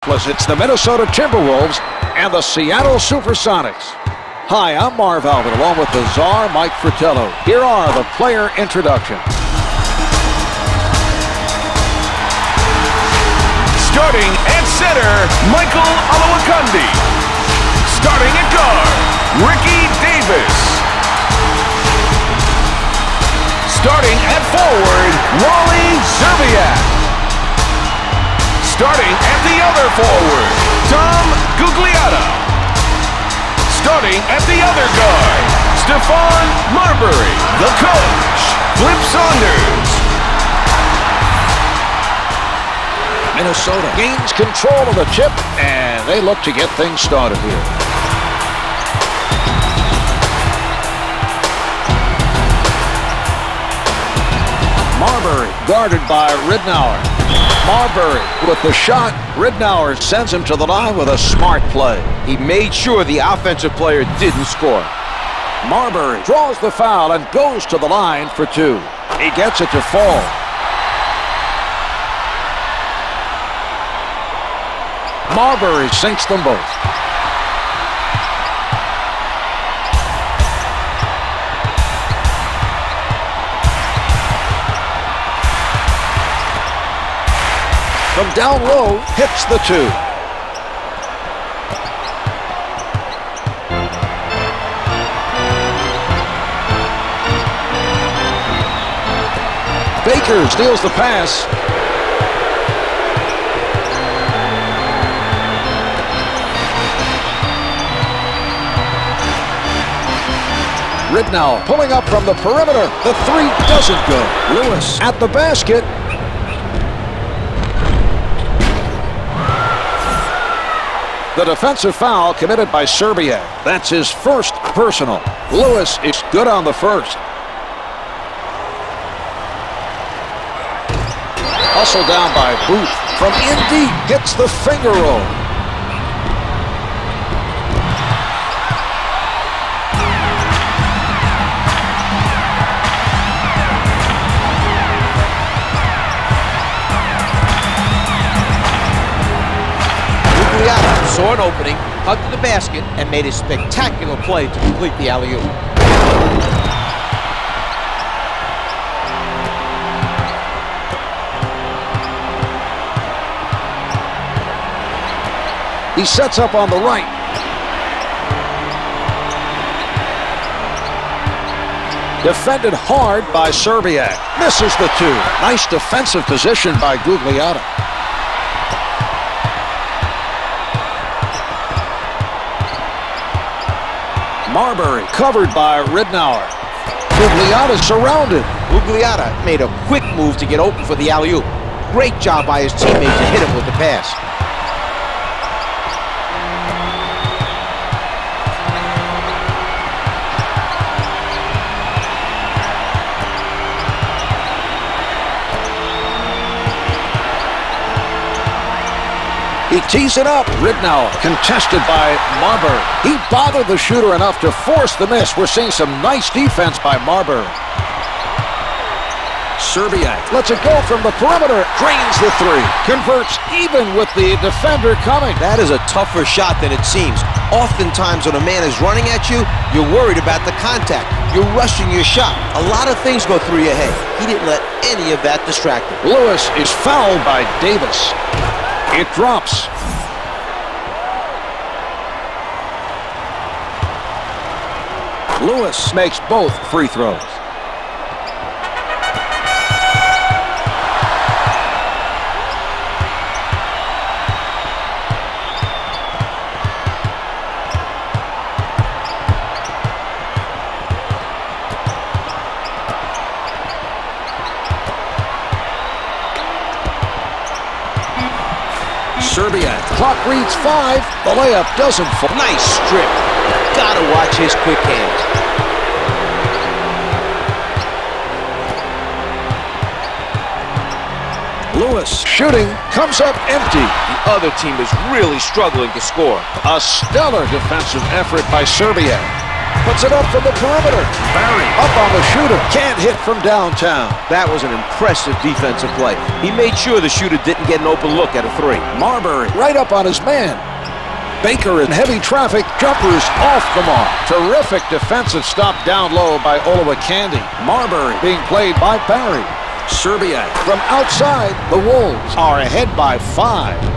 It's the Minnesota Timberwolves and the Seattle Supersonics. Hi, I'm Marv Alvin, along with the czar, Mike Fratello. Here are the player introductions. Starting at center, Michael Olowokandi. Starting at guard, Ricky Davis. Starting at forward, Wally Szczerbiak. Starting at the other forward, Tom Gugliotta. Starting at the other guard, Stephon Marbury. The coach, Flip Saunders. Minnesota gains control of the tip, and they look to get things started here. Marbury guarded by Ridnour. Marbury with the shot. Ridnour sends him to the line with a smart play. He made sure the offensive player didn't score. Marbury draws the foul and goes to the line for two. He gets it to fall. Marbury sinks them both. From down low, hits the two. Baker steals the pass. Ridnour pulling up from the perimeter. The three doesn't go. Lewis at the basket. The defensive foul committed by Szczerbiak. That's his first personal. Lewis is good on the first. Hustled down by Booth. From in deep, gets the finger roll. Saw an opening, hugged to the basket, and made a spectacular play to complete the alley-oop. He sets up on the right. Defended hard by Szczerbiak. Misses the two. Nice defensive position by Gugliotta. Marbury covered by Ridnour. Gugliotta surrounded. Gugliotta made a quick move to get open for the alley-oop. Great job by his teammate to hit him with the pass. He tees it up. Ridnour contested by Marbury. He bothered the shooter enough to force the miss. We're seeing some nice defense by Marbury. Szczerbiak lets it go from the perimeter. Drains the three. Converts even with the defender coming. That is a tougher shot than it seems. Oftentimes when a man is running at you, you're worried about the contact. You're rushing your shot. A lot of things go through your head. He didn't let any of that distract him. Lewis is fouled by Davis. It drops. Lewis makes both free throws. Szczerbiak. Clock reads 5. The layup doesn't fall. Nice strip. Gotta watch his quick hands. Lewis shooting, comes up empty. The other team is really struggling to score. A stellar defensive effort by Szczerbiak. Puts it up from the perimeter. Barry up on the shooter. Can't hit from downtown. That was an impressive defensive play. He made sure the shooter didn't get an open look at a three. Marbury right up on his man. Baker in heavy traffic. Jumpers off the mark. Terrific defensive stop down low by Olowokandi. Marbury being played by Barry. Serbiak from outside. The Wolves are ahead by 5.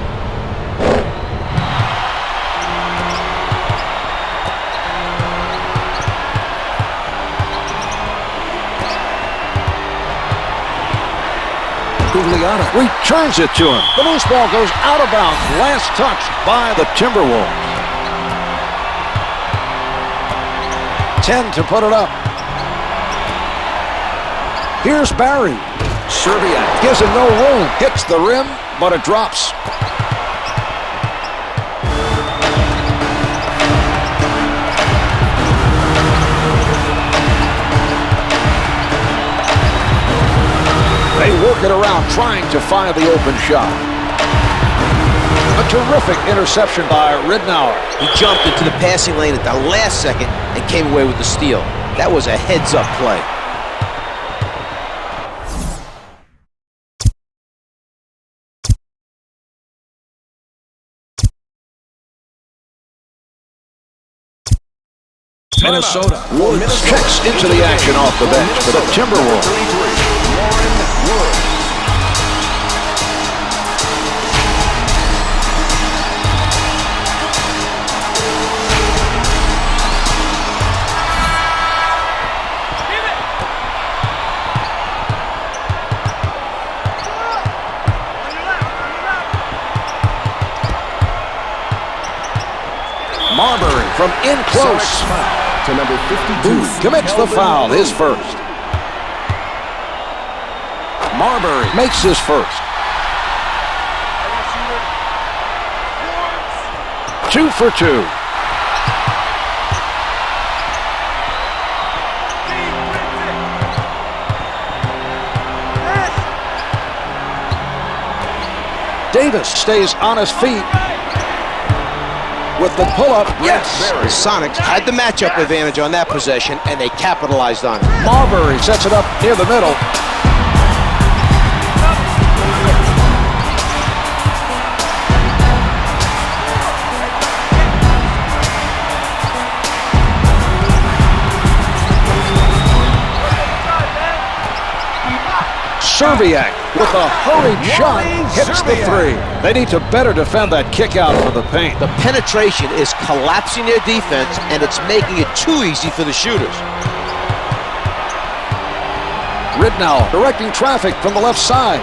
Gugliotta returns it to him. The loose ball goes out of bounds. Last touch by the Timberwolves. 10 to put it up. Here's Barry. Serbiak gives him no room. Hits the rim, but it drops. They work it around, trying to find the open shot. A terrific interception by Ridnour. He jumped into the passing lane at the last second and came away with the steal. That was a heads-up play. Minnesota. Woods checks into the action off the bench for the Timberwolves. Marbury from in close. To number 52. Booth commits the foul, his first. Marbury makes his first. 2 for 2. Davis stays on his feet. With the pull-up, yes. The Sonics had the matchup advantage on that possession, and they capitalized on it. Marbury sets it up near the middle. Serbiak with a hurried shot hits the three. They need to better defend that kick out for the paint. The penetration is collapsing their defense, and it's making it too easy for the shooters. Ridnour directing traffic from the left side.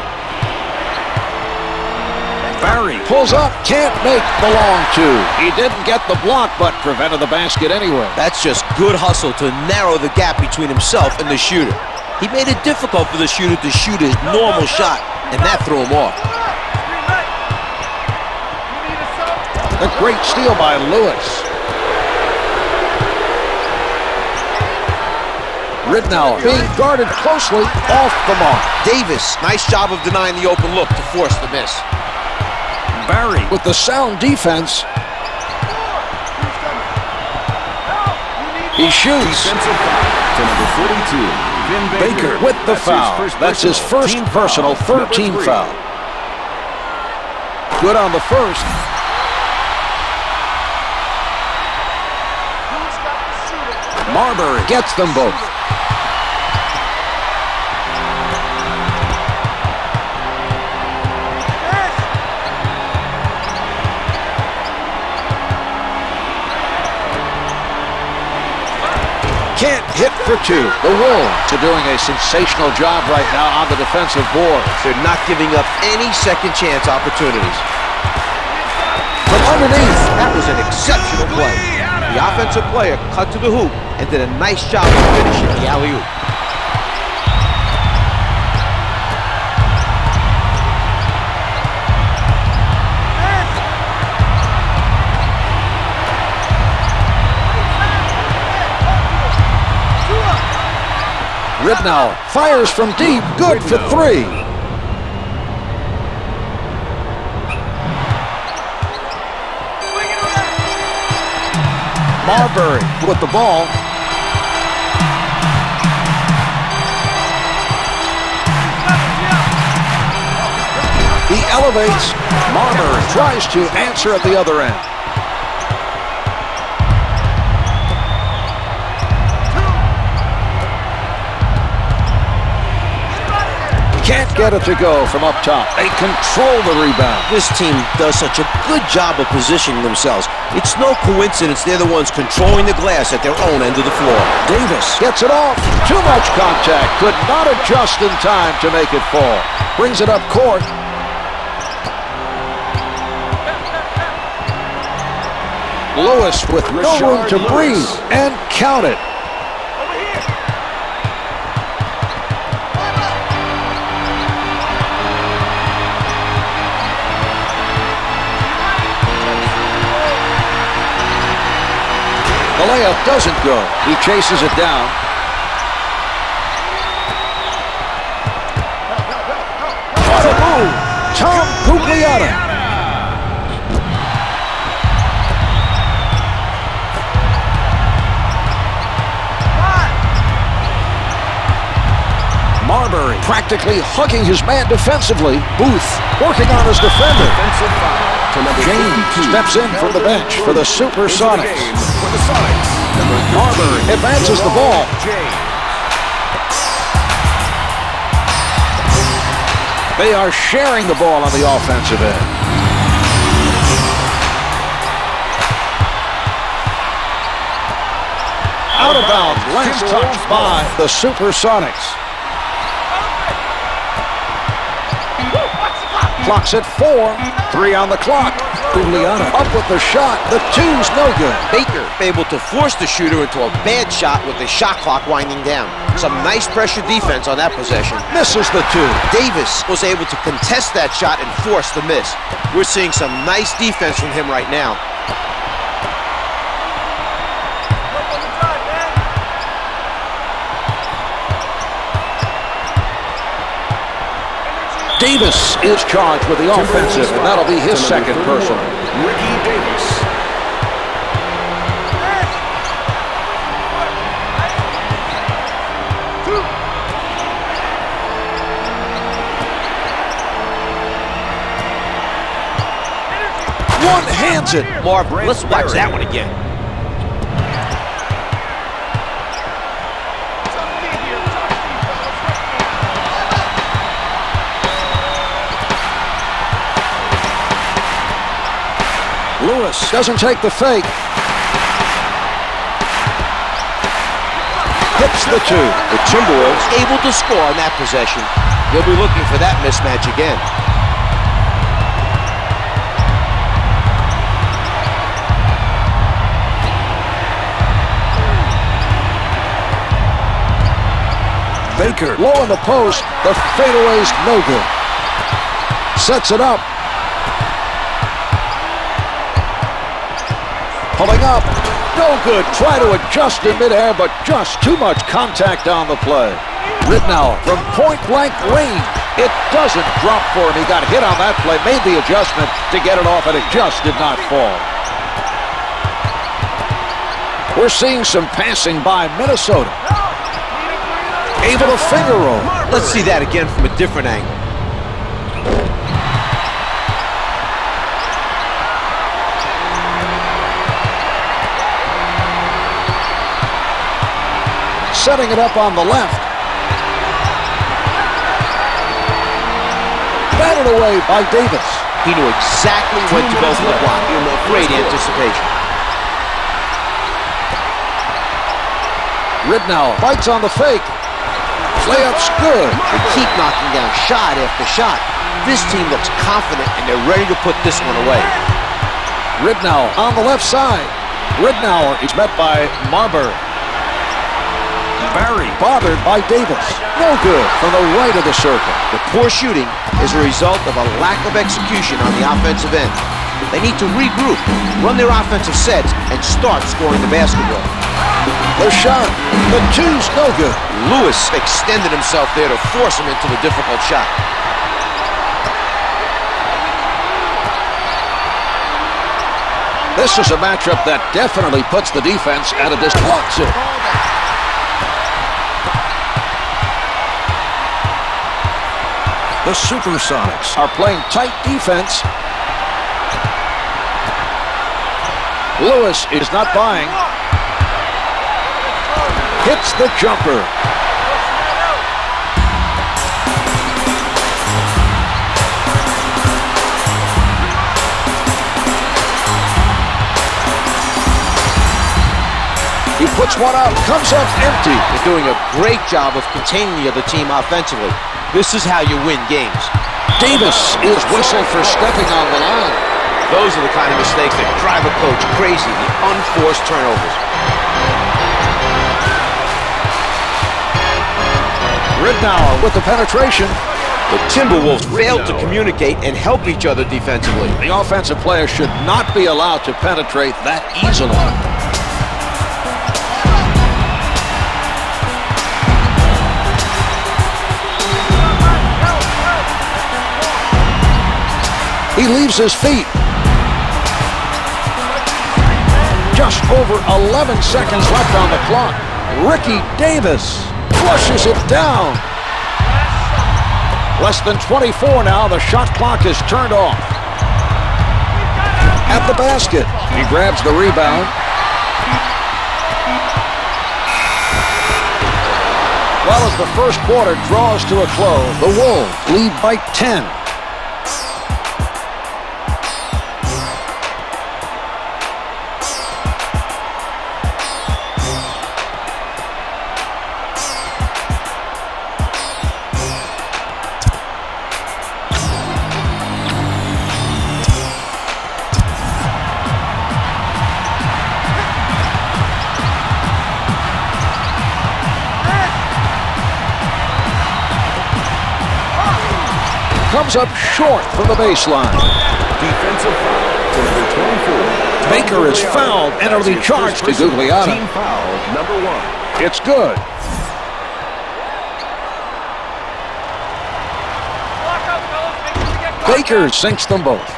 Barry pulls up, can't make the long two. He didn't get the block, but prevented the basket anyway. That's just good hustle to narrow the gap between himself and the shooter. He made it difficult for the shooter to shoot his normal shot, and that threw him off. A great steal by Lewis. Ridnour being guarded closely off the mark. Davis, nice job of denying the open look to force the miss. Barry with the sound defense. He shoots. To number 42. Baker with the foul. That's his first personal, third-team foul. Good on the first. Marbury gets them both. Can't hit for two. The Wolves are doing a sensational job right now on the defensive board. They're not giving up any second chance opportunities. From underneath. That was an exceptional play. The offensive player cut to the hoop and did a nice job of finishing the alley-oop. Ridnour fires from deep, good for three. Marbury with the ball. He elevates. Marbury tries to answer at the other end. Can't get it to go from up top. They control the rebound. This team does such a good job of positioning themselves. It's no coincidence they're the ones controlling the glass at their own end of the floor. Davis gets it off. Too much contact. Could not adjust in time to make it fall. Brings it up court. Lewis with no room to breathe. And count it. The layup doesn't go. He chases it down. What a move! Tom Gugliotta. Marbury practically hugging his man defensively. Booth working on his defender. James steps in from the bench for the Supersonics. Marbury advances the ball. They are sharing the ball on the offensive end. Out of bounds, last touch by the Supersonics. Clock's at 4, 3 on the clock. Gugliotta up with the shot. The two's no good. Baker able to force the shooter into a bad shot with the shot clock winding down. Some nice pressure defense on that possession. Misses the two. Davis was able to contest that shot and force the miss. We're seeing some nice defense from him right now. Davis is charged with the offensive, and that'll be his second personal. Ricky Davis. One hands it. Marbury, let's watch that one again. Lewis doesn't take the fake. Hits the two. The Timberwolves able to score on that possession. They'll be looking for that mismatch again. Baker low in the post. The fadeaway's no good. Sets it up. Pulling up, no good. Try to adjust in midair, but just too much contact on the play. Ridnour from point-blank range. It doesn't drop for him. He got hit on that play, made the adjustment to get it off, and it just did not fall. We're seeing some passing by Minnesota. Able to finger roll. Let's see that again from a different angle. Setting it up on the left. Batted away by Davis. He knew exactly when to go for the block. Great anticipation. Ridnour bites on the fake. Layup's good. They keep knocking down shot after shot. This team looks confident and they're ready to put this one away. Ridnour on the left side. Ridnour is met by Marbury. Barry bothered by Davis. No good from the right of the circle. The poor shooting is a result of a lack of execution on the offensive end. They need to regroup, run their offensive sets, and start scoring the basketball. The shot. The two's no good. Lewis extended himself there to force him into the difficult shot. This is a matchup that definitely puts the defense at a distance. The The Supersonics are playing tight defense. Lewis is not buying. Hits the jumper. He puts one out, comes up empty. They're doing a great job of containing the other team offensively. This is how you win games. Davis is whistled for stepping on the line. Those are the kind of mistakes that drive a coach crazy, the unforced turnovers. Ridnour with the penetration. The Timberwolves failed to communicate and help each other defensively. The offensive player should not be allowed to penetrate that easily. He leaves his feet. Just over 11 seconds left on the clock. Ricky Davis flushes it down. Less than 24 now. The shot clock is turned off. At the basket. He grabs the rebound. Well, as the first quarter draws to a close, the Wolves lead by 10. Comes up short from the baseline. Defensive foul to number 24. Baker is fouled and it'll be charged to Gugliotta. Team foul number 1. It's good. Baker sinks them both.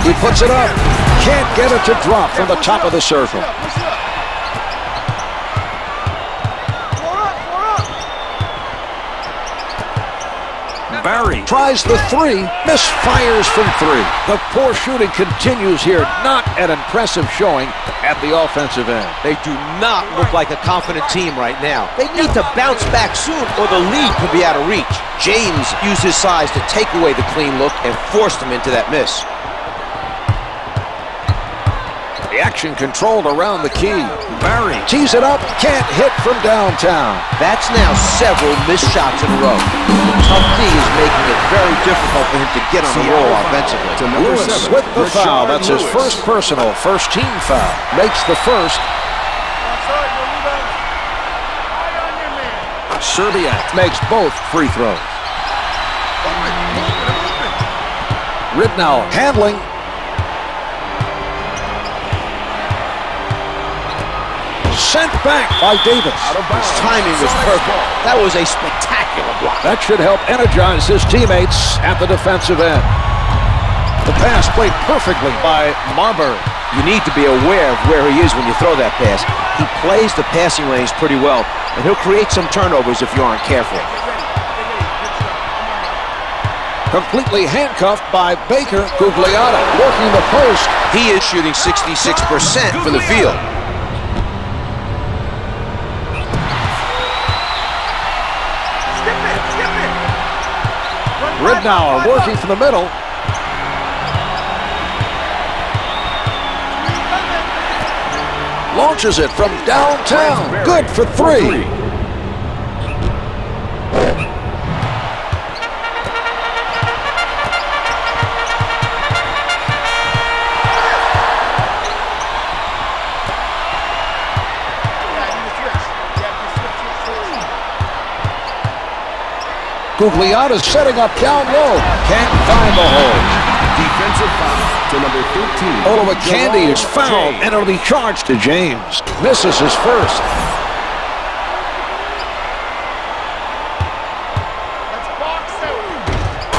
He puts it up. Can't get it to drop from the top of the circle. Barry tries the three, misfires from three. The poor shooting continues here. Not an impressive showing at the offensive end. They do not look like a confident team right now. They need to bounce back soon or the lead could be out of reach. James used his size to take away the clean look and forced him into that miss. The action controlled around the key. Barry tees it up, can't hit from downtown. That's now several missed shots in a row. The tough D is making it very difficult for him to get on the roll offensively. Lewis with the foul. That's his first personal, first team foul. Makes the first. Serbiak makes both free throws. Ridnour handling. Sent back by Davis. His timing was perfect. That was a spectacular block. That should help energize his teammates at the defensive end. The pass played perfectly by Marbury. You need to be aware of where he is when you throw that pass. He plays the passing lanes pretty well, and he'll create some turnovers if you aren't careful. Completely handcuffed by Baker. Gugliotta working the post. He is shooting 66% from the field. Ridnour working from the middle. Launches it from downtown. Good for three. Gugliotta's setting up down low. Can't find the hole. Defensive foul to number 13. Olowokandi is fouled, and it'll be charged to James. Misses his first.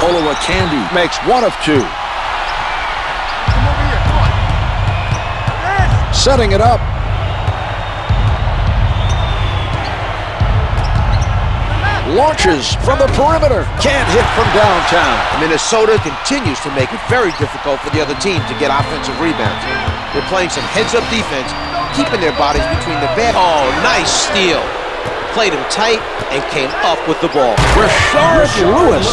Olowokandi makes one of two. setting it up. Launches from the perimeter. Can't hit from downtown. Minnesota continues to make it very difficult for the other team to get offensive rebounds. They're playing some heads-up defense, keeping their bodies between the bed. Oh, nice steal. Played him tight and came up with the ball. Rashard Lewis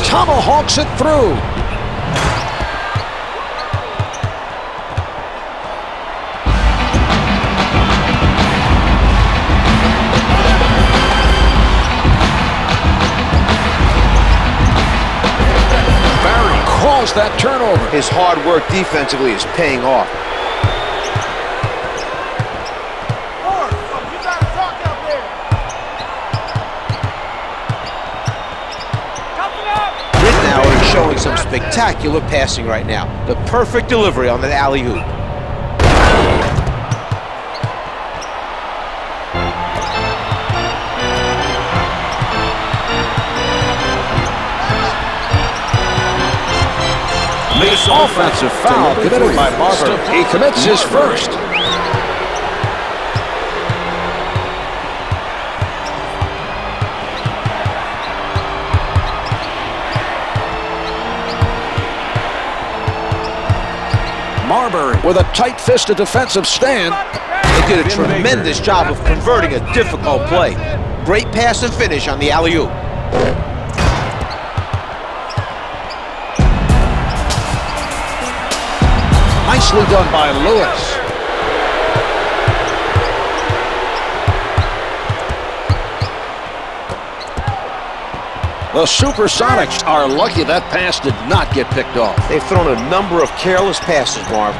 tomahawks it through. Calls that turnover. His hard work defensively is paying off. Ridnour is showing some spectacular passing right now. The perfect delivery on that alley-oop. Offensive foul committed by Marbury. He commits his first. Marbury with a tight-fisted defensive stand. They did a tremendous job of converting a difficult play. Great pass and finish on the alley-oop. Nicely done by Lewis. The Supersonics are lucky that pass did not get picked off. They've thrown a number of careless passes, Marv.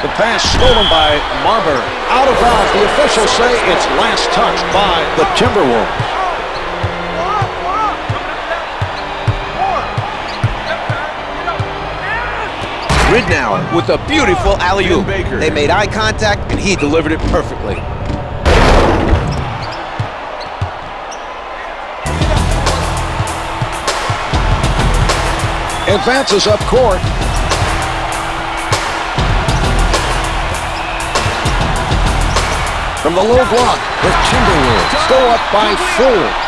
The pass stolen by Marbury. Out of bounds. The officials say it's last touched by the Timberwolves. Ridnour with a beautiful alley-oop. They made eye contact, and he delivered it perfectly. Advances up court. From the low block, the Timberwolves go up by 4.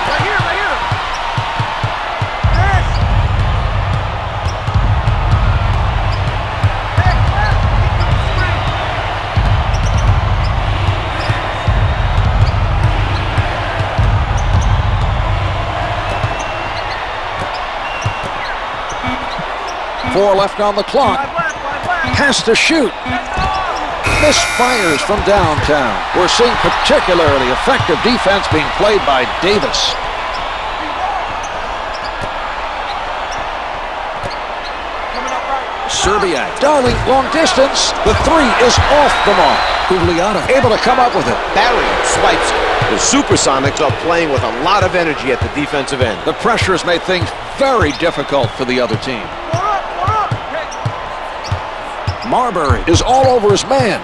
Four left on the clock. Has to shoot. Misfires from downtown. We're seeing particularly effective defense being played by Davis. Serbia, Darling, long distance. The three is off the mark. Gugliotta able to come up with it. Barry swipes it. The Supersonics are playing with a lot of energy at the defensive end. The pressure has made things very difficult for the other team. Marbury is all over his man.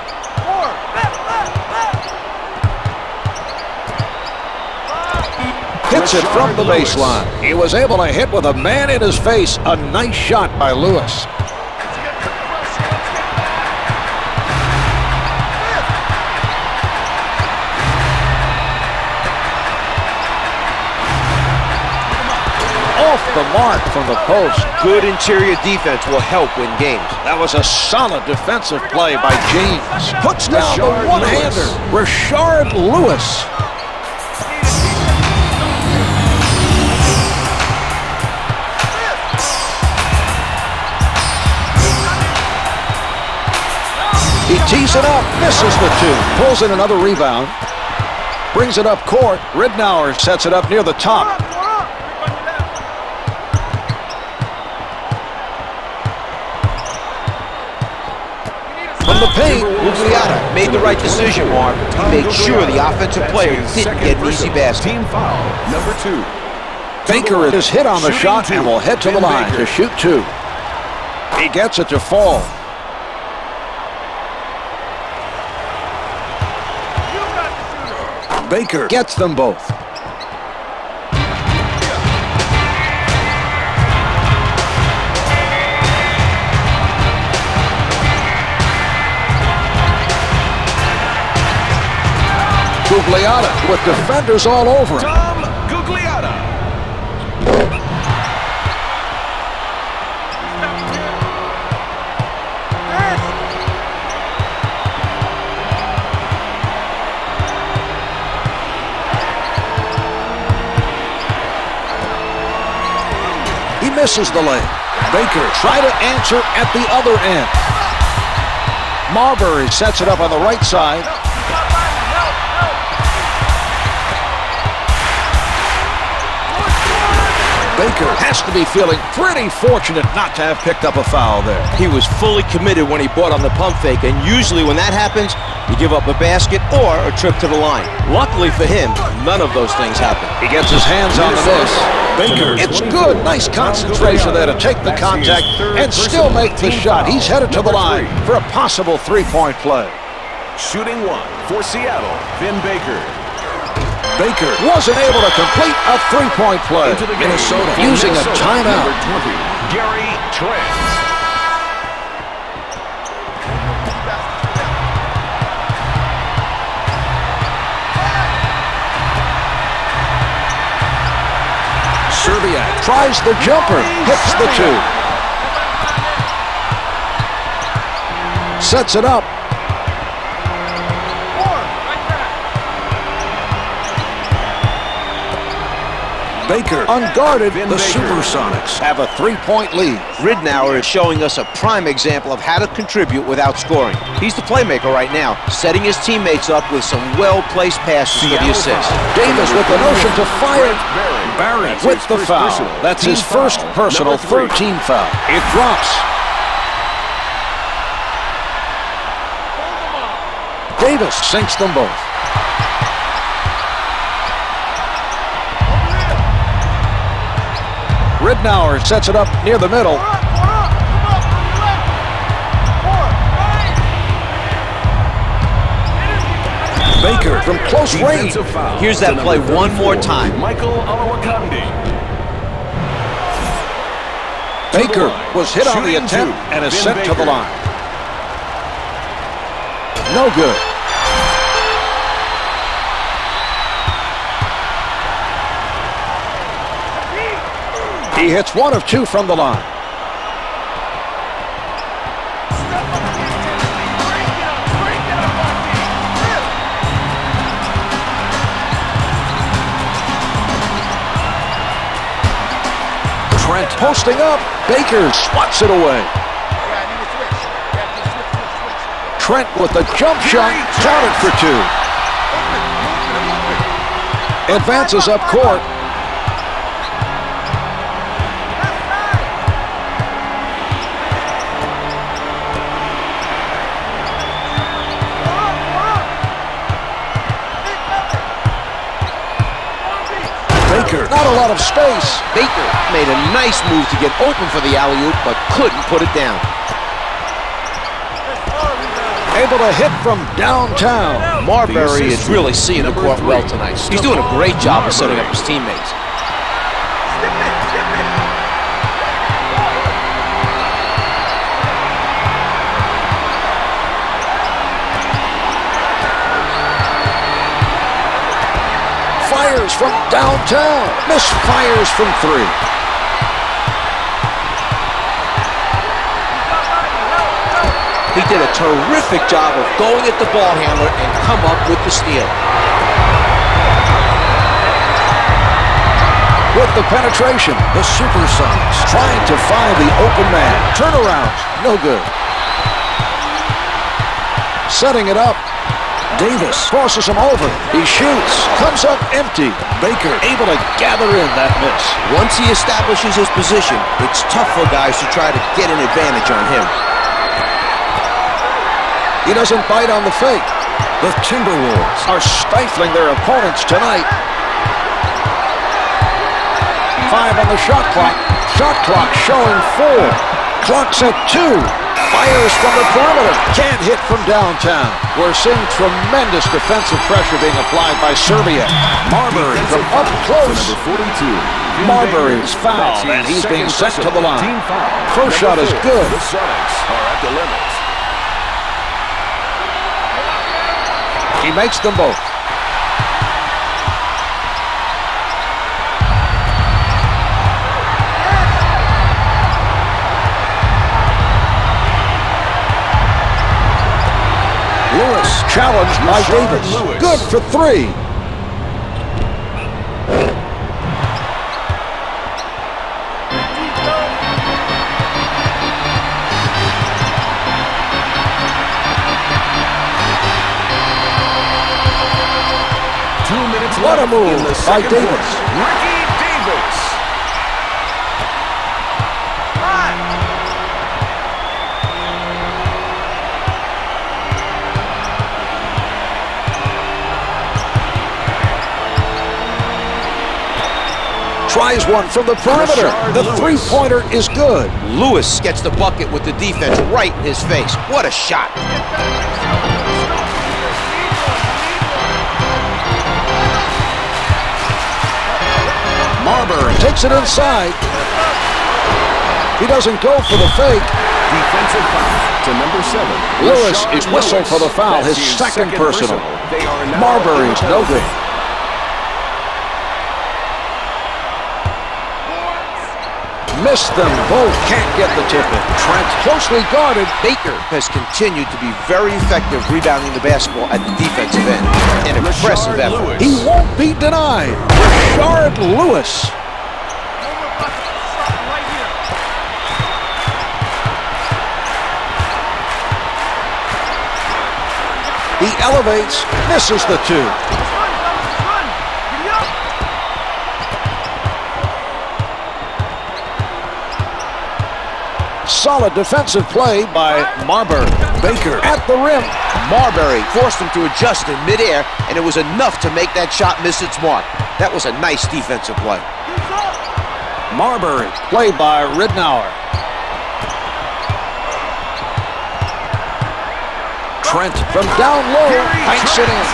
Hits it from the baseline. He was able to hit with a man in his face. A nice shot by Lewis. Off the mark from the post. Good interior defense will help win games. That was a solid defensive play by James. Puts down the one-hander. Rashard Lewis. He tees it up, misses the two. Pulls in another rebound. Brings it up court. Ridnour sets it up near the top. From the paint, Gugliotta made the right decision, Mark. He made sure the offensive player didn't get an easy basket. Team foul, number 2. Baker is hit on the shot and will head to the line to shoot 2. He gets it to fall. Baker gets them both. Gugliotta with defenders all over him. Tom Gugliotta. He misses the lane. Baker try to answer at the other end. Marbury sets it up on the right side. Baker has to be feeling pretty fortunate not to have picked up a foul there. He was fully committed when he brought on the pump fake, and usually when that happens, you give up a basket or a trip to the line. Luckily for him, none of those things happened. He gets his hands on the miss. Baker, it's good. Nice concentration there to take the contact and still make the shot. He's headed to the line for a possible three-point play. Shooting one for Seattle, Vin Baker. Baker wasn't able to complete a three-point play. Minnesota using a timeout. Number 20, Gary Trent. Serbiak tries the jumper, hits the two. Sets it up. Baker unguarded. The Supersonics have a three-point lead. Ridnour is showing us a prime example of how to contribute without scoring. He's the playmaker right now, setting his teammates up with some well-placed passes for the assist. Davis with the notion to fire. Barry with the foul. That's his first personal third-team foul. It drops. Davis sinks them both. Ridnour sets it up near the middle. Baker from close range. Here's that play one more time. Michael Olowokandi. Baker was hit on the attempt and is sent to the line. No good. He hits one of two from the line. Trent posting up. Baker swats it away. Trent with the jump shot, counted for two. Advances up court. Not a lot of space. Baker made a nice move to get open for the alley-oop, but couldn't put it down. Able to hit from downtown. Marbury is really seeing the court well tonight. He's doing a great job of setting up his teammates. Fires from downtown. Misfires from three. He did a terrific job of going at the ball handler and come up with the steal. With the penetration, the Supersonics trying to find the open man. Turnaround, no good. Setting it up. Davis crosses him over. He shoots. Comes up empty. Baker able to gather in that miss. Once he establishes his position, it's tough for guys to try to get an advantage on him. He doesn't bite on the fake. The Timberwolves are stifling their opponents tonight. 5 on the shot clock. Shot clock showing 4. Clock's at 2. Fires from the perimeter. Can't hit from downtown. We're seeing tremendous defensive pressure being applied by Serbia. Marbury from up close. Number 42. Marbury's fouled, and he's being sent to the line. First shot is good. The Sonics are at the limit. He makes them both. Lewis challenged by Rashard Davis. Lewis. Good for 3. What a move by Davis. Ricky Davis. Tries one from the perimeter. Rashard The Lewis. three-pointer is good. Lewis gets the bucket with the defense right in his face. What a shot. Marbury takes it inside. He doesn't go for the fake. Defensive foul to number 7. Lewis Rashard is whistled for the foul, That's his second personal. They are now Marbury is no good. Missed them both. Can't get the tip in. Trent closely guarded. Baker has continued to be very effective rebounding the basketball at the defensive end. An impressive Rashard effort. Lewis. He won't be denied. Rashard Lewis. He elevates, misses the 2. Solid defensive play by Marbury. Baker at the rim. Marbury forced him to adjust in midair, and it was enough to make that shot miss its mark. That was a nice defensive play. Marbury, played by Ridnour. Trent from down low, banks it in.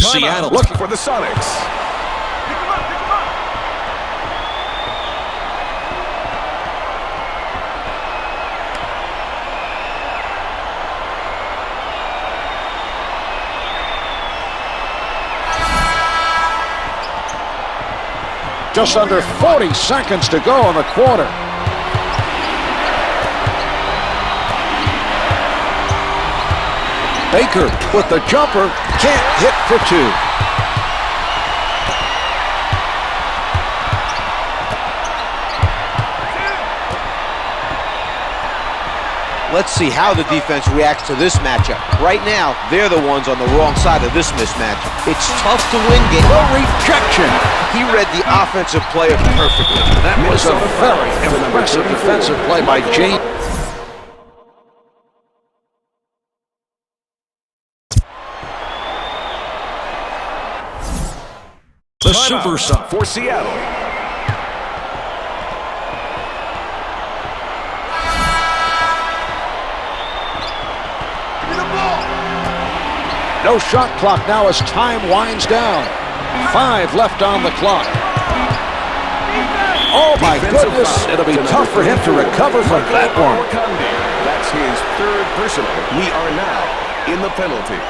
Seattle Looking for the Sonics. Just under 40 seconds to go in the quarter. Baker with the jumper, can't hit for 2. Let's see how the defense reacts to this matchup. Right now, they're the ones on the wrong side of this mismatch. It's tough to win games. No rejection. He read the offensive player perfectly. That was a very impressive defensive play by James. The super sub for Seattle. No shot clock now as time winds down. 5 left on the clock. Oh my goodness, it'll be tough for him to recover from that one. That's his 3rd personal. We are now in the penalty.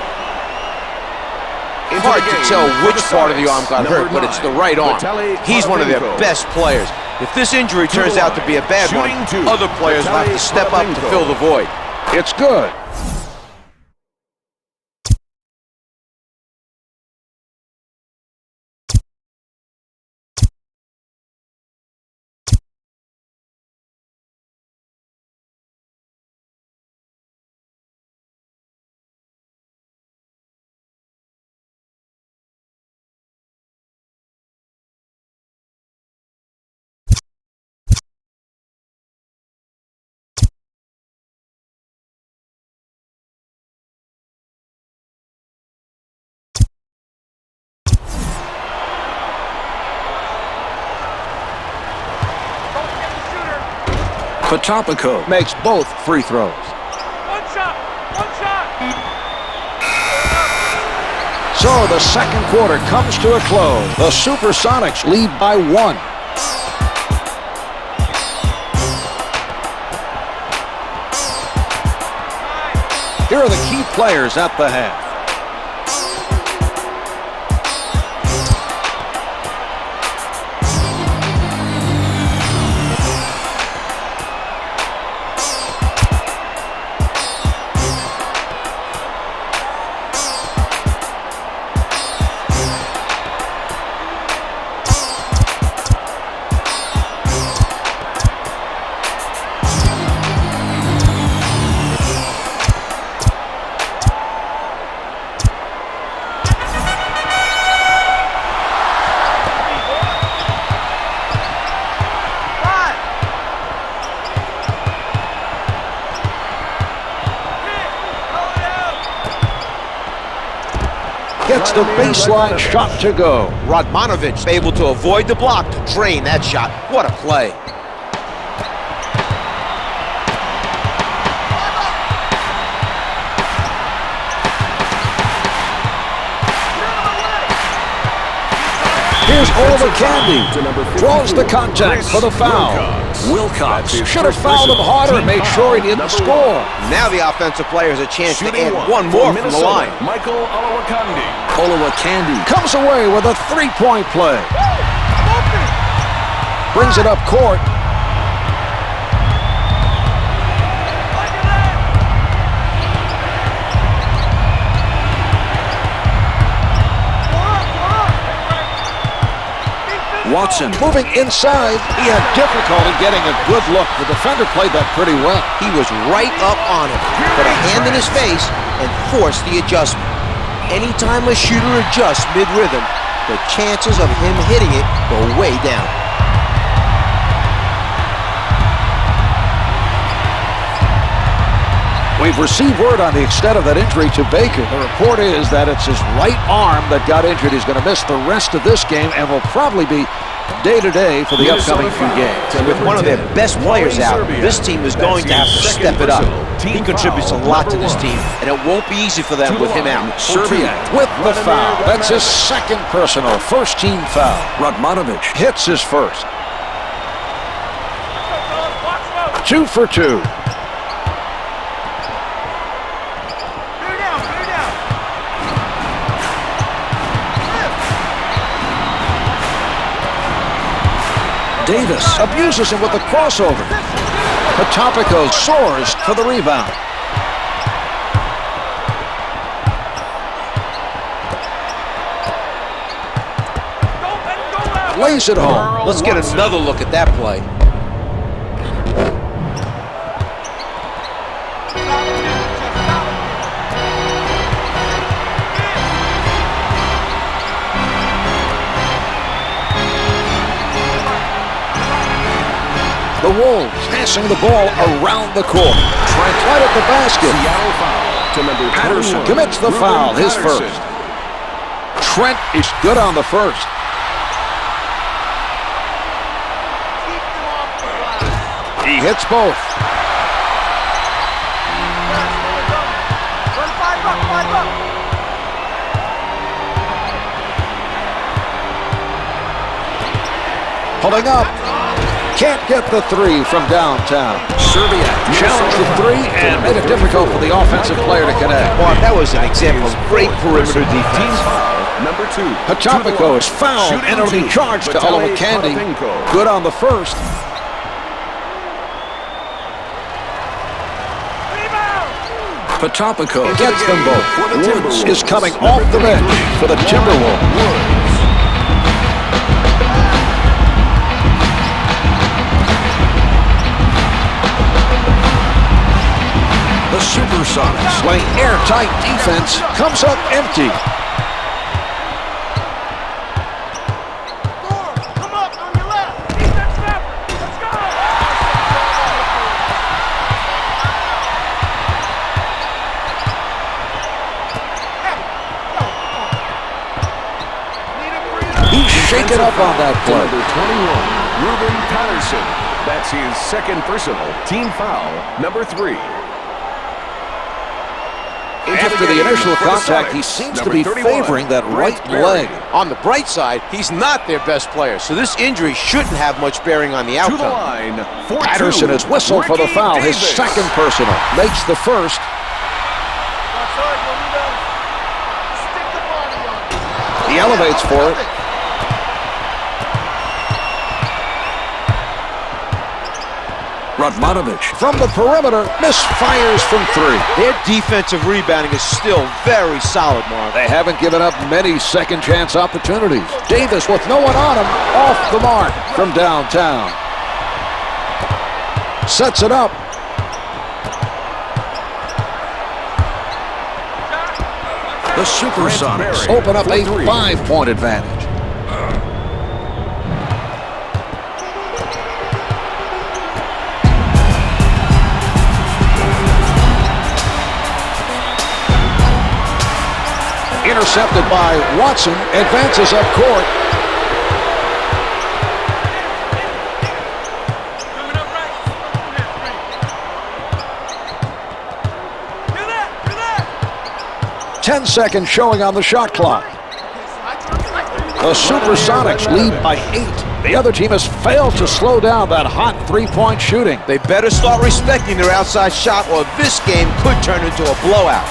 Hard to tell which part of the arm got hurt, but it's the right arm. He's one of their best players. If this injury turns out to be a bad one, other players will have to step up to fill the void. It's good. Potapico makes both free throws. One shot! So the second quarter comes to a close. The Supersonics lead by 1. Here are the key players at the half. gets the baseline shot to go. Radmanovic able to avoid the block to drain that shot. What a play. Here's Oliver Candy. Draws the contact for the foul. Wilcox should have fouled him harder and made sure he didn't score. Now the offensive player has a chance to add one more from the line. Michael Olowokandi. Olowokandi comes away with a three-point play. Brings it up court. Watson moving inside. He had difficulty getting a good look. The defender played that pretty well. He was right up on him, put a hand in his face, and forced the adjustment. Anytime a shooter adjusts mid-rhythm, the chances of him hitting it go way down. We've received word on the extent of that injury to Baker. The report is that it's his right arm that got injured. He's going to miss the rest of this game and will probably be day-to-day for the upcoming few games. And with one of their best players out, this team is going to have to step it up. He contributes a lot to this team, and it won't be easy for them with him out. Serbiak with the foul. That's his second personal, first team foul. Radmanovic hits his first. 2 for 2. Davis abuses him with the crossover. Patopico soars for the rebound. Lays it home. Let's get another look at that play. The Wolves passing the ball around the court. Trent right at the basket. Patterson commits the foul, his first. Trent is good on the first. He hits both. Pulling up. Can't get the three from downtown. Serbiak challenged the three and made it difficult for the offensive player to connect. Well, that was an example of great perimeter defense. Number 2. Patopico is fouled and it'll be charged to Olowokandi. Good on the first. Patopico gets them both. Woods is coming off the bench for the Timberwolves. The Supersonics, laying airtight defense, comes up empty. Come up on your left. Defense snapper. Let's go. He's shaken up on that play. Number 21, Ruben Patterson. That's his second personal. Team foul, number 3. After the initial contact, he seems to be favoring that right leg. On the bright side, he's not their best player, so this injury shouldn't have much bearing on the To the outcome. line, for Patterson 2, is whistled for the Ricky foul, his Davis. second personal. Makes the first. Stick the body on. He elevates for it. Radmanovic from the perimeter misfires from 3. Their defensive rebounding is still very solid, Marv. They haven't given up many second chance opportunities. Davis with no one on him, off the mark from downtown. Sets it up. The Supersonics open up a 5-point advantage. Intercepted by Watson. Advances up court. Coming up right. 10 seconds showing on the shot clock. The Supersonics lead by 8. The other team has failed to slow down that hot three-point shooting. They better start respecting their outside shot, or this game could turn into a blowout.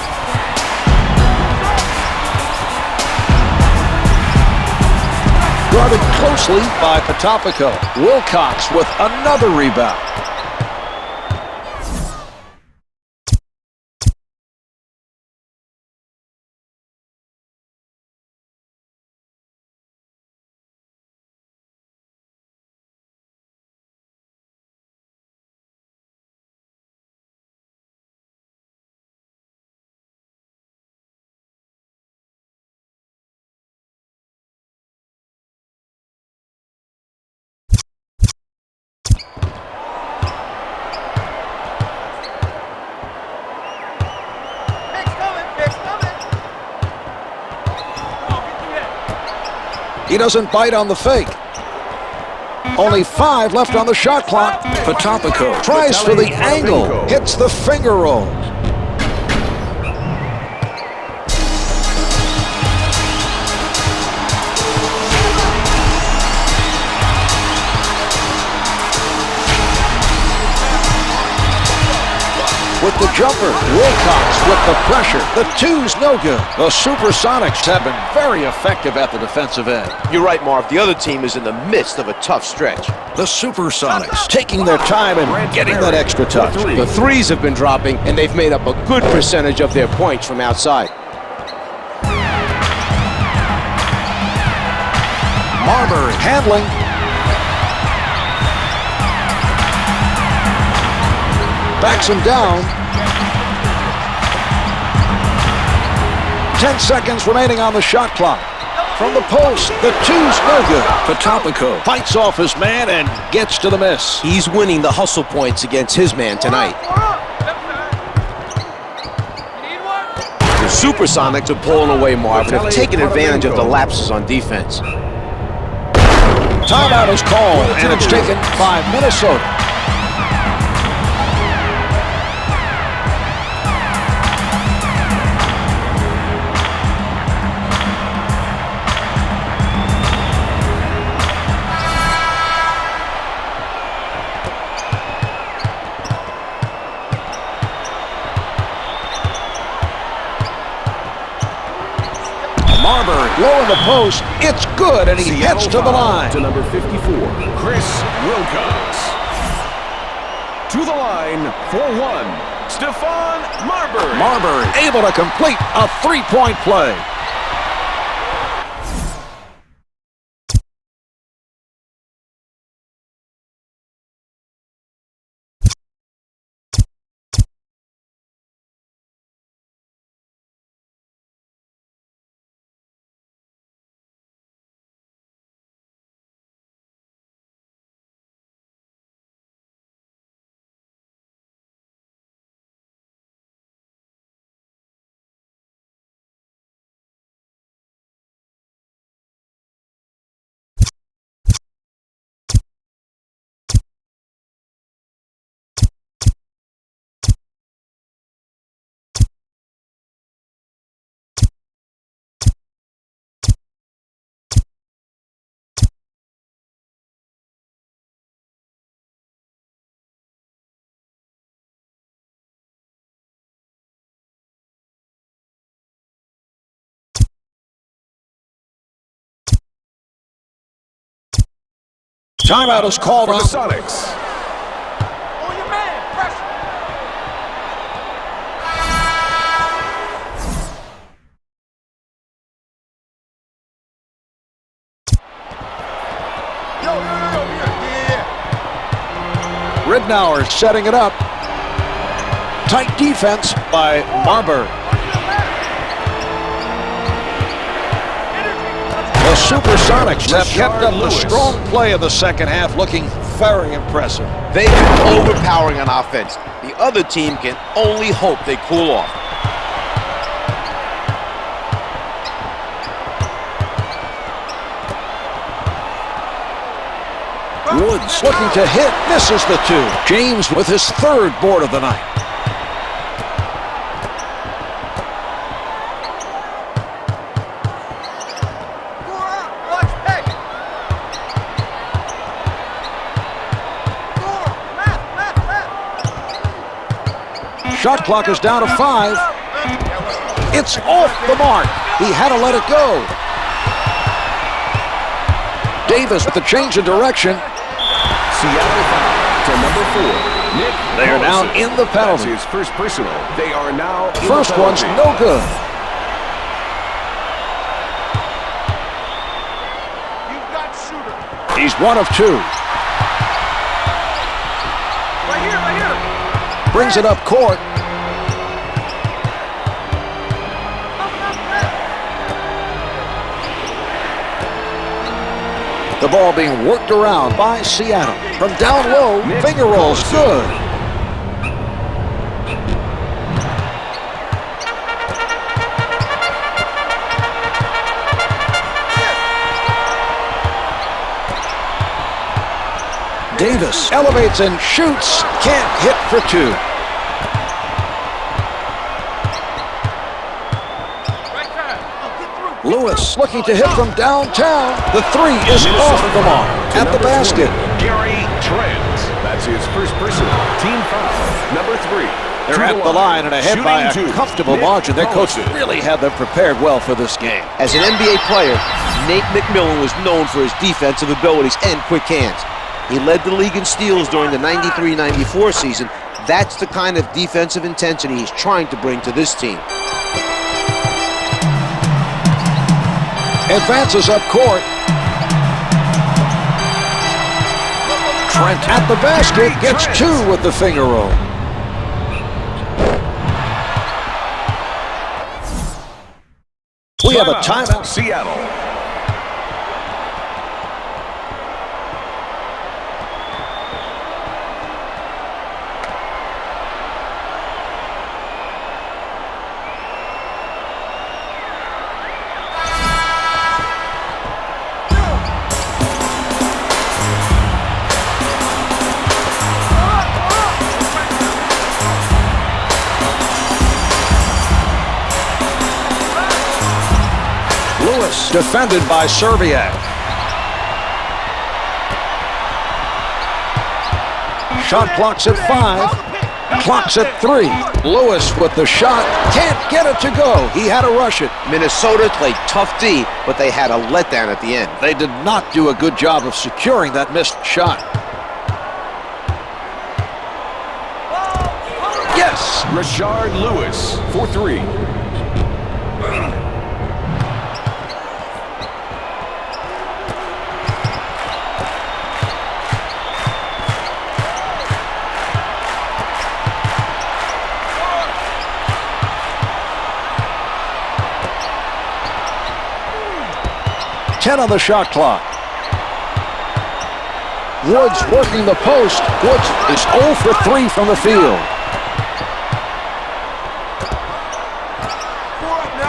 Guarded closely by Patopico. Wilcox with another rebound. He doesn't bite on the fake. Only 5 left on the shot clock. Patopico tries for the angle. Hits the finger roll. With the jumper, Wilcox with the pressure. The two's no good. The Supersonics have been very effective at the defensive end. You're right, Marv. The other team is in the midst of a tough stretch. The Supersonics taking their time and getting that extra touch. The threes have been dropping, and they've made up a good percentage of their points from outside. Marbury handling. Backs him down. 10 seconds remaining on the shot clock. From the post, the two's no good. Patopico fights off his man and gets to the miss. He's winning the hustle points against his man tonight. The Supersonics are pulling away, Marv, and have taken advantage of the lapses on defense. Timeout is called, and it's taken by Minnesota. Marbury, low in the post, it's good, and he heads to the line. To number 54, Chris Wilcox. To the line for 1, Stephon Marbury. Marbury able to complete a three-point play. Timeout is called for on the Sonics. On your man, pressure. Yo, yeah. Ridnour setting it up. Tight defense by Marbury. The Supersonics have kept up the strong play of the second half, looking very impressive. They've been overpowering on offense. The other team can only hope they cool off. Woods looking to hit, misses the two. James with his third board of the night. Shot clock is down to 5. It's off the mark. He had to let it go. Davis with the change of direction. Seattle foul to number 4. Nick They are now in the penalty. That's his first personal. They are now in First the one's penalty. no good. You've got shooter. He's 1 of 2. Right here, right here. Brings it up court. The ball being worked around by Seattle. From down low, finger rolls good. Davis elevates and shoots. Can't hit for 2. Lewis looking to hit from downtown. The 3 is off the mark at the basket. Gary Trent. That's his first personal. Team foul, number 3. They're at the line and ahead by a comfortable margin. Their coach really had them prepared well for this game. As an NBA player, Nate McMillan was known for his defensive abilities and quick hands. He led the league in steals during the 93-94 season. That's the kind of defensive intensity he's trying to bring to this team. Advances up court. Trent at the basket, gets 2 with the finger roll. We have a timeout. Seattle. Defended by Serbiak. Shot clock's at 5. Clock's at 3. Lewis with the shot. Can't get it to go. He had to rush it. Minnesota played tough D, but they had a letdown at the end. They did not do a good job of securing that missed shot. Yes! Rashard Lewis for 3. On the shot clock. Woods working the post. Woods is 0 for 3 from the field.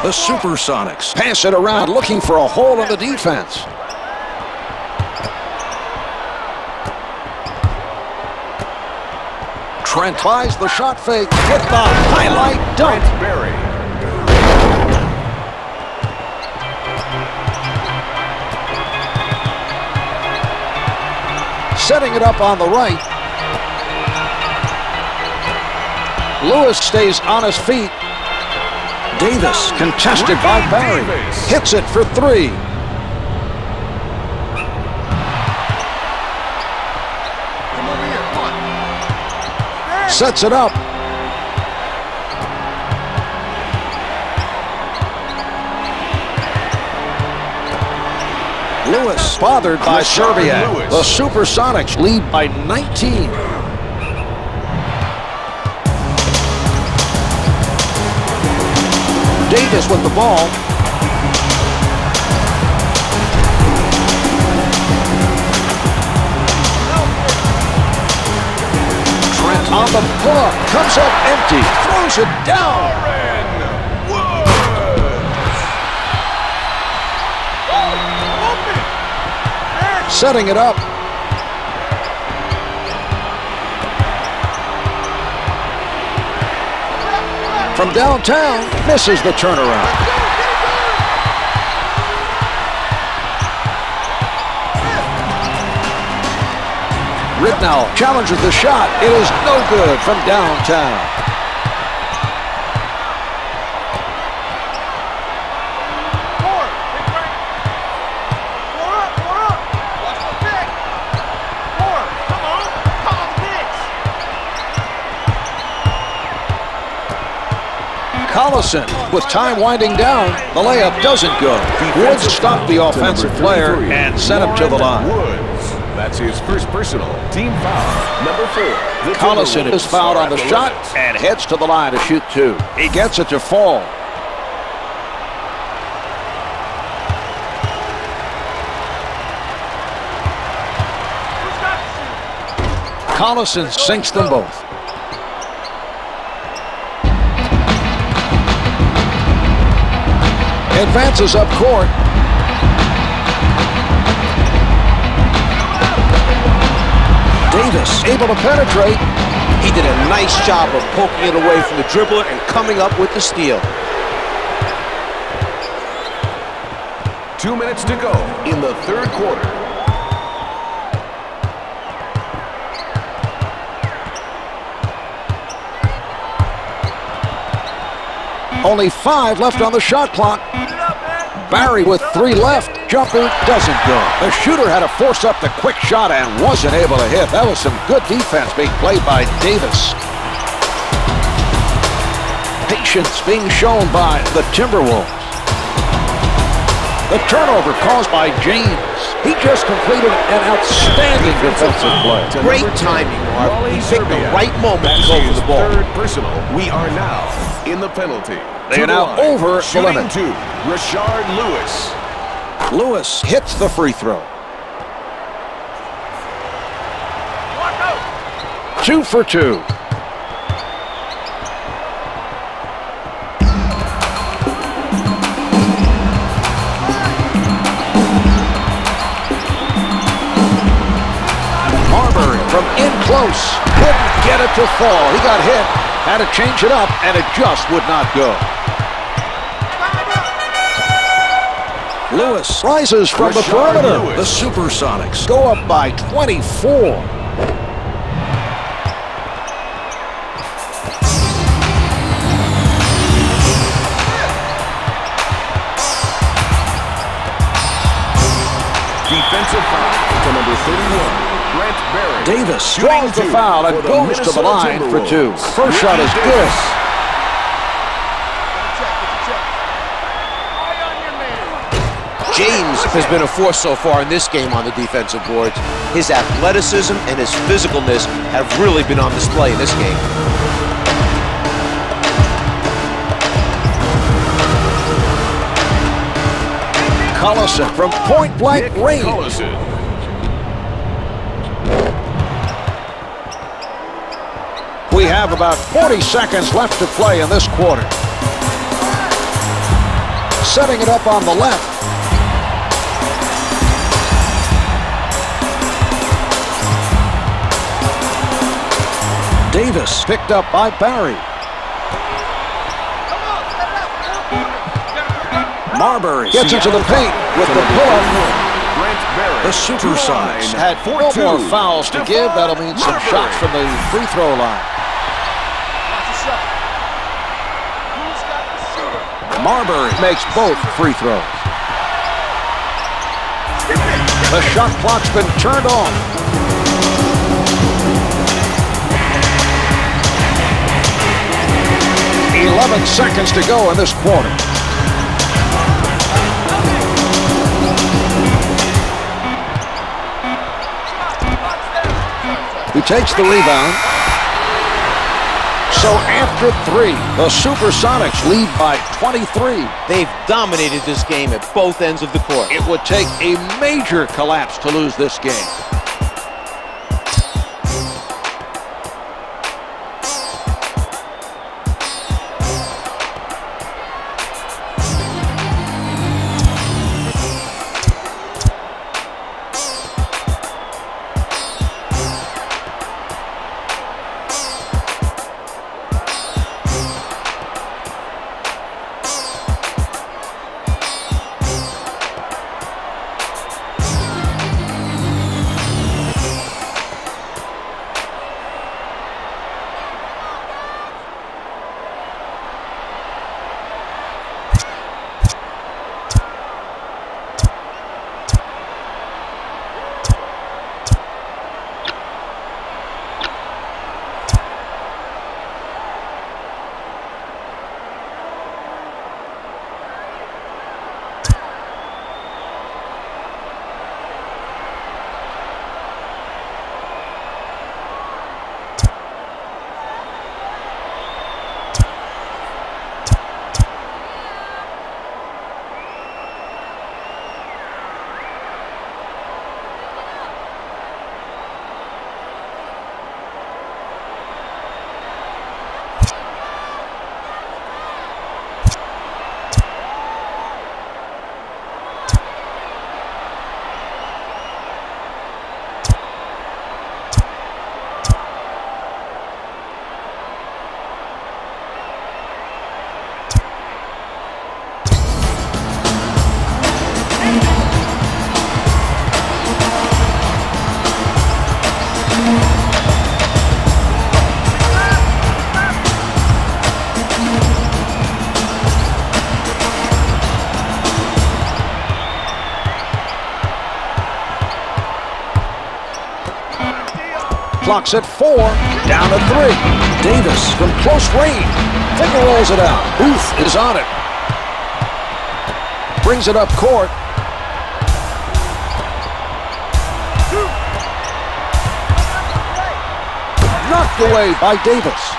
The Supersonics pass it around looking for a hole in the defense. Trent tries the shot fake with the highlight dunk. Barry. Setting it up on the right. Lewis stays on his feet. Davis contested by Barry. Hits it for 3. Sets it up. Lewis bothered by Serbia. The Supersonics lead by 19. Davis with the ball. Trent on the pull-up. Comes up empty. Throws it down. Setting it up. from downtown, misses the turnaround. Ridnour challenges the shot. It is no good from downtown. Collison, with time winding down, the layup doesn't go. Woods stopped the offensive player and sent him to the line. That's his first personal. Team foul. Number 4. Collison is fouled on the shot and heads to the line to shoot 2. He gets it to fall. Collison sinks them both. Advances up court. Davis able to penetrate. He did a nice job of poking it away from the dribbler and coming up with the steal. 2 minutes to go in the third quarter. Only 5 left on the shot clock. Barry with 3 left. Jumper doesn't go. The shooter had to force up the quick shot and wasn't able to hit. That was some good defense being played by Davis. Patience being shown by the Timberwolves. The turnover caused by James. He just completed an outstanding defensive play. Great timing, Marv. He picked the right moment to go for the ball. Third personal. We are now in the penalty. They are now over the limit. Shooting 2, Rashard Lewis. Lewis hits the free throw. 2 for 2. Marbury from in close. Couldn't get it to fall. He got hit. Had to change it up, and it just would not go. Lewis rises from the perimeter. The Supersonics go up by 24. Defensive foul to number 31. Davis draws the foul and goes to the line for 2. First shot is good. James has been a force so far in this game on the defensive boards. His athleticism and his physicalness have really been on display in this game. Collison from point-blank range. We have about 40 seconds left to play in this quarter. Setting it up on the left. Davis picked up by Barry. Marbury gets into the paint with the pull-up. The Supersonics had 4 more fouls to give. That'll mean some shots from the free throw line. Marbury makes both free throws. The shot clock's been turned on. 11 seconds to go in this quarter. He takes the rebound. So after 3, the Supersonics lead by 23. They've dominated this game at both ends of the court. It would take a major collapse to lose this game. clock's at 4. Down to 3. Davis from close range. Finger rolls it out. Booth is on it. Brings it up court. Knocked away by Davis.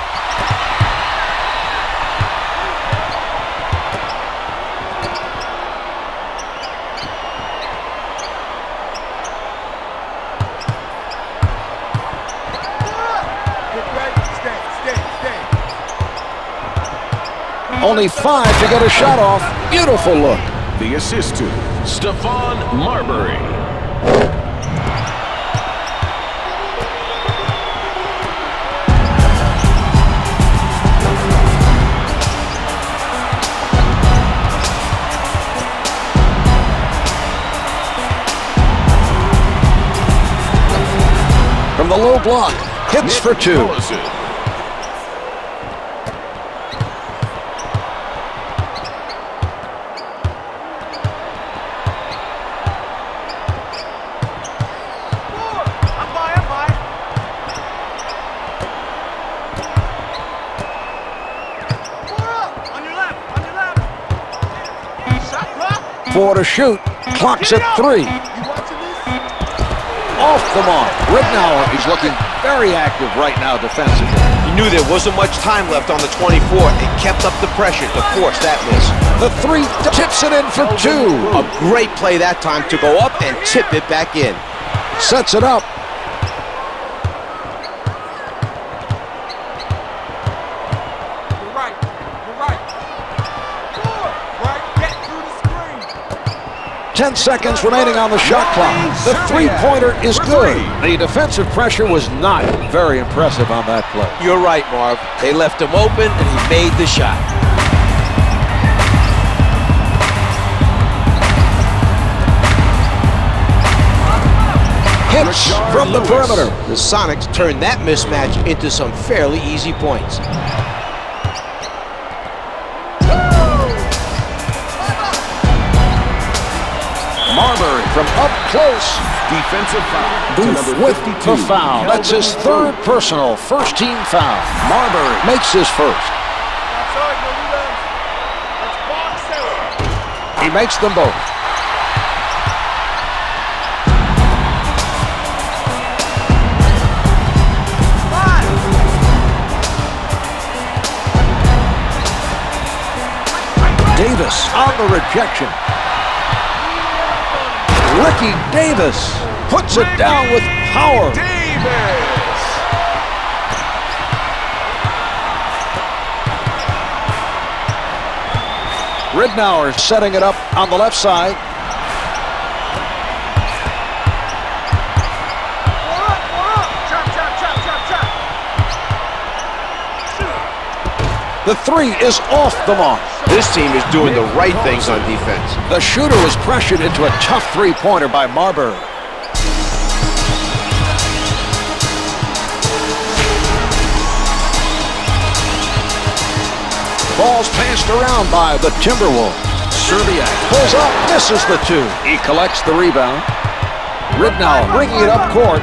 Only 5 to get a shot off. Beautiful look. The assist to Stephon Marbury. From the low block, hits for 2. Four to shoot. Clock's at 3. Off the mark. Ridnour is looking very active right now defensively. He knew there wasn't much time left on the 24 and kept up the pressure to force that miss. The 3 tips it in for 2. A great play that time to go up and tip it back in. Sets it up. You're right. 10 seconds remaining on the shot clock. The three-pointer is good. The defensive pressure was not very impressive on that play. You're right, Marv. They left him open, and he made the shot. Hits from the perimeter. The Sonics turned that mismatch into some fairly easy points. Marbury from up close. Defensive foul. Booth with the foul. That's his 3rd personal, first-team foul. Marbury makes his first. He makes them both. Davis on the rejection. Ricky Davis puts it down with power. Davis. Ridnour setting it up on the left side. The 3 is off the mark. This team is doing the right things on defense. The shooter was pressured into a tough three-pointer by Marbury. Ball's passed around by the Timberwolves. Serbiak pulls up, misses the 2. He collects the rebound. Ridnour bringing it up court.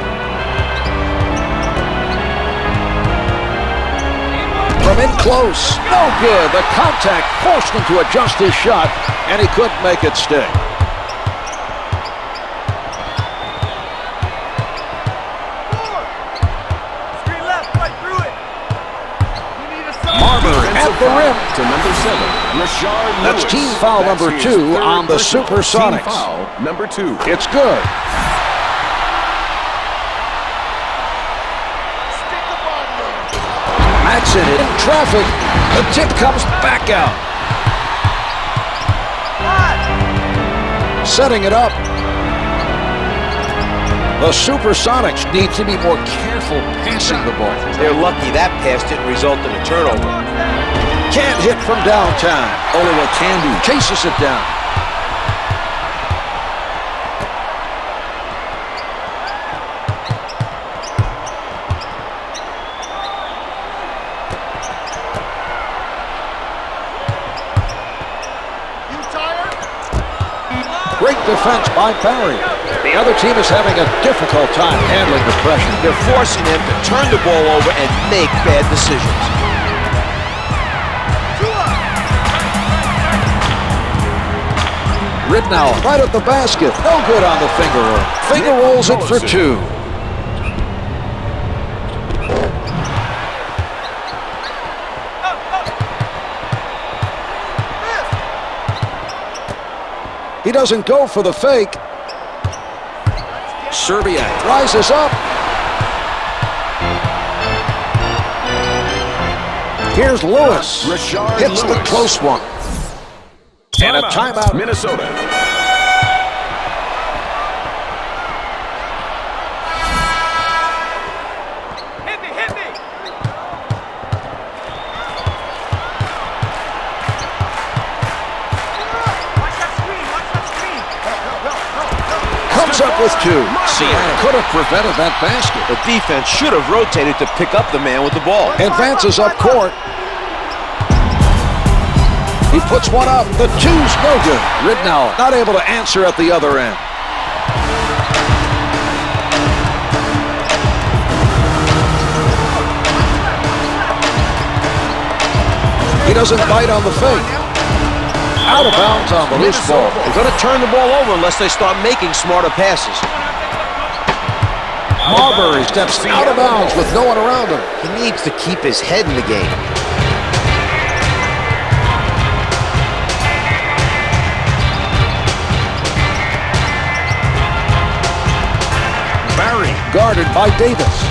From in close, no good. The contact forced him to adjust his shot, and he couldn't make it stick. Marbury at the rim. To number 7, Rashard Lewis. That's team foul number 2 on the Supersonics. Team foul number 2. It's good. Matson in traffic. The tip comes back out. Setting it up. The Supersonics need to be more careful passing the ball. They're lucky that pass didn't result in a turnover. Can't hit from downtown. Olowokandi chases it down. Great defense by Barry. The other team is having a difficult time handling the pressure. They're forcing them to turn the ball over and make bad decisions. Ridnour right at the basket. No good on the finger roll. Finger rolls it for two. He doesn't go for the fake. Serbia rises up. Here's Lewis. Rashard Hits the Lewis. close one. And a timeout. Minnesota. Hit me, hit me! Watch that screen, watch that screen! Comes up with two. Seattle could have prevented that basket. The defense should have rotated to pick up the man with the ball. Advances up court. He puts one up. The two's no good. Ridnour not able to answer at the other end. He doesn't bite on the fake. Out of bounds on the loose ball. They're going to turn the ball over unless they start making smarter passes. Marbury steps out of bounds with no one around him. He needs to keep his head in the game. Barry guarded by Davis.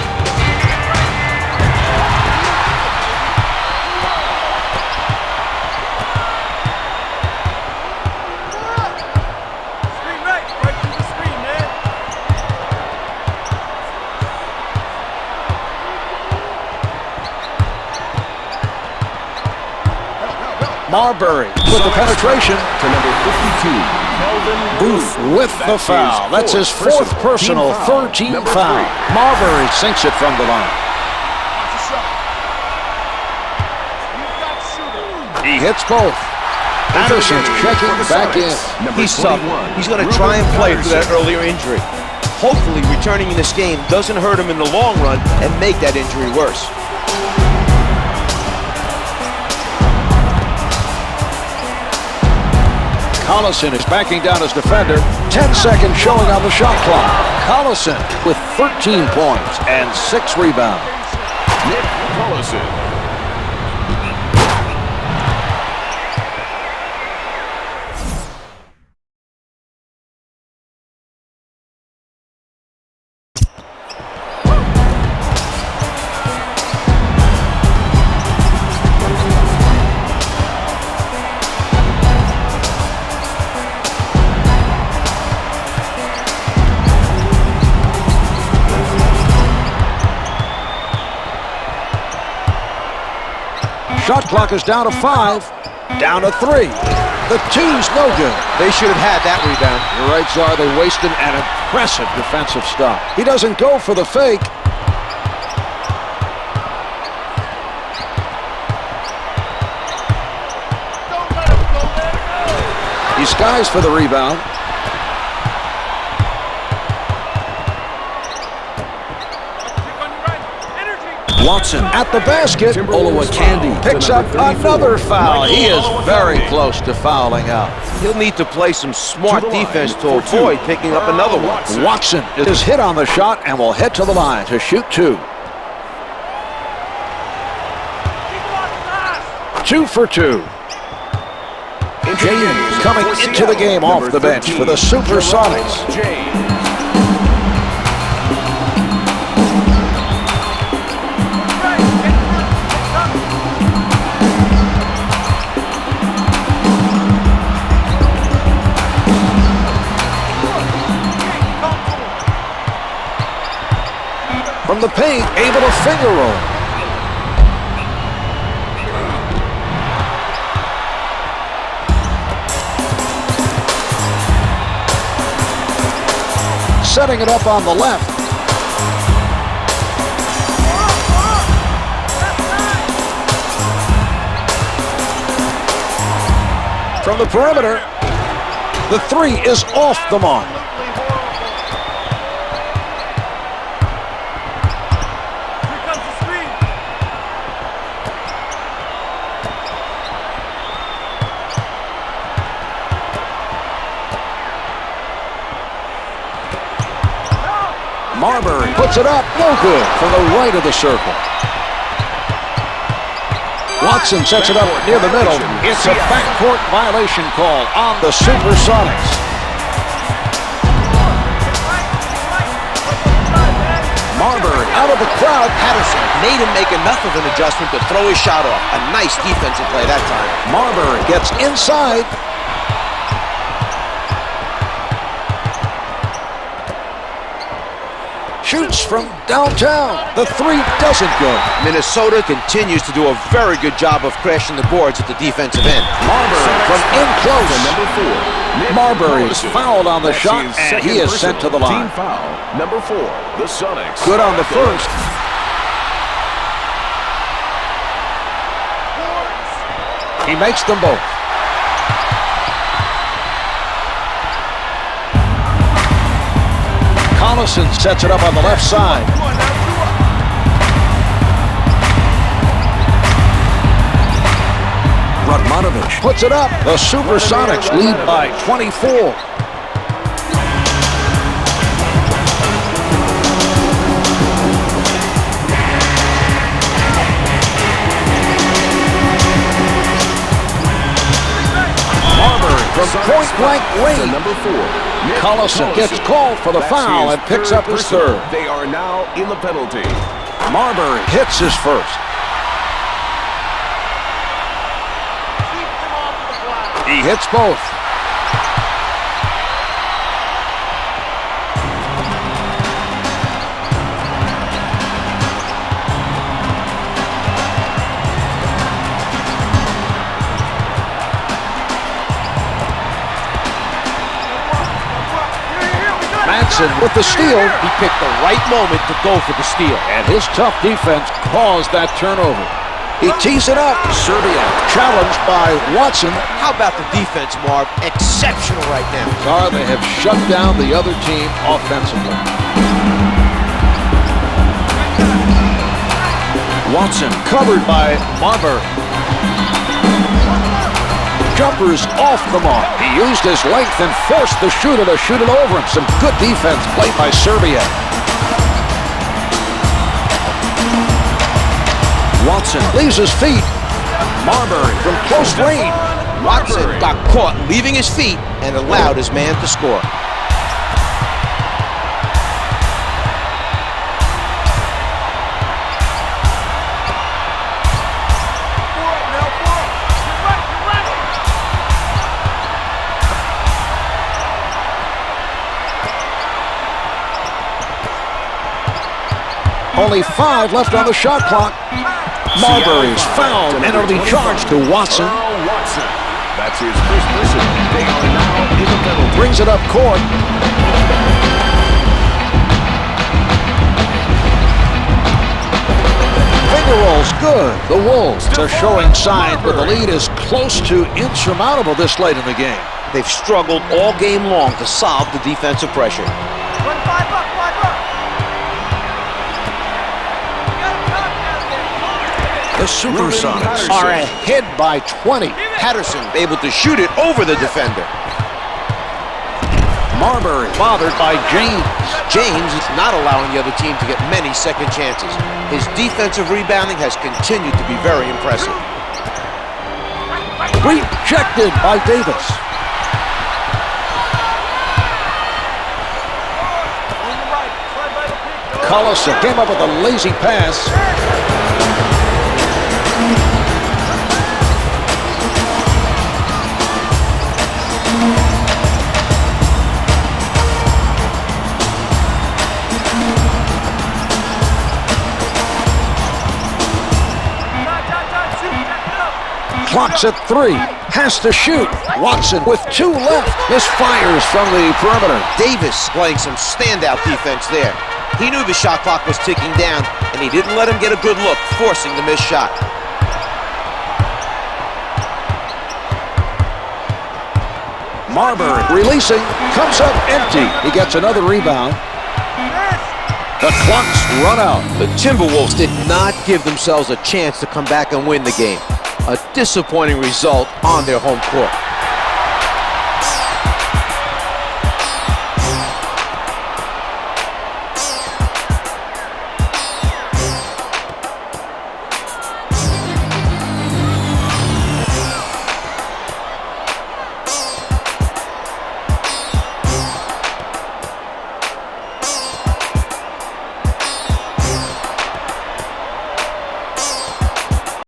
Screen right through the screen, man. Marbury with the penetration. To number 52. Booth with the foul. That's his fourth personal, third team foul. Marbury sinks it from the line. He hits both. Anderson's checking back in. He's tough. He's going to try and play through that earlier injury. Hopefully returning in this game doesn't hurt him in the long run and make that injury worse. Collison is backing down his defender. 10 seconds showing on the shot clock. Collison with 13 points and 6 rebounds. Nick Collison. Shot clock is down to 5. Down to 3. The two's no good. They should have had that rebound. You're right, Czar. They wasted an impressive defensive stop. He doesn't go for the fake. Don't let him go, let him go! He skies for the rebound. Kick on your right. Energy! Watson at the basket. Olowokandi picks up another foul. He is very close to fouling out. He'll need to play some smart defense to avoid picking up another one. Watson is hit on the shot and will head to the line to shoot 2. Keep on fast! 2 for 2. James coming into the game off the bench for the Supersonics. James. From the paint, able to finger roll. Setting it up on the left. From the perimeter, the 3 is off the mark. Marbury puts it up. No good from the right of the circle. Watson sets it up near the middle. It's a backcourt violation call on the Supersonics. Marbury out of the crowd. Patterson made him make enough of an adjustment to throw his shot off. A nice defensive play that time. Marbury gets inside. Shoots from downtown. The three doesn't go. Minnesota continues to do a very good job of crashing the boards at the defensive end. Marbury from in close. Number 4. Marbury is fouled on the shot, and he is sent to the line. Team foul. Number 4. The Sonics. Good on the first. He makes them both. Collison sets it up on the left side. Radmanovich puts it up. The Supersonics lead by 24. Marbury from point-blank range. Number 4. Collison gets called for the foul and picks up his third. They are now in the penalty. Marbury hits his first. He hits both. Madsen with the steal. He picked the right moment to go for the steal. And his tough defense caused that turnover. He tees it up. Serbia challenged by Watson. How about the defense, Marv? Exceptional right now. They have shut down the other team offensively. Watson covered by Marbury. Jumpers off the mark. He used his length and forced the shooter to shoot it over him. Some good defense played by Serbia. Watson leaves his feet. Marbury from close range. Watson got caught leaving his feet and allowed his man to score. Only 5 left on the shot clock. Marbury is fouled, and it'll be charged to Watson. Watson. That's his first person. They are now in the penalty. Brings it up court. Finger rolls good. The Wolves are showing signs, but the lead is close to insurmountable this late in the game. They've struggled all game long to solve the defensive pressure. The Supersonics are ahead by 20. Patterson able to shoot it over the defender. Marbury bothered by James. James is not allowing the other team to get many second chances. His defensive rebounding has continued to be very impressive. Rejected by Davis. Collison came up with a lazy pass. Clock's at 3. Has to shoot. Watson with 2 left. Misfires from the perimeter. Davis playing some standout defense there. He knew the shot clock was ticking down, and he didn't let him get a good look, forcing the missed shot. Marbury releasing. Comes up empty. He gets another rebound. The clock's run out. The Timberwolves did not give themselves a chance to come back and win the game. A disappointing result on their home court.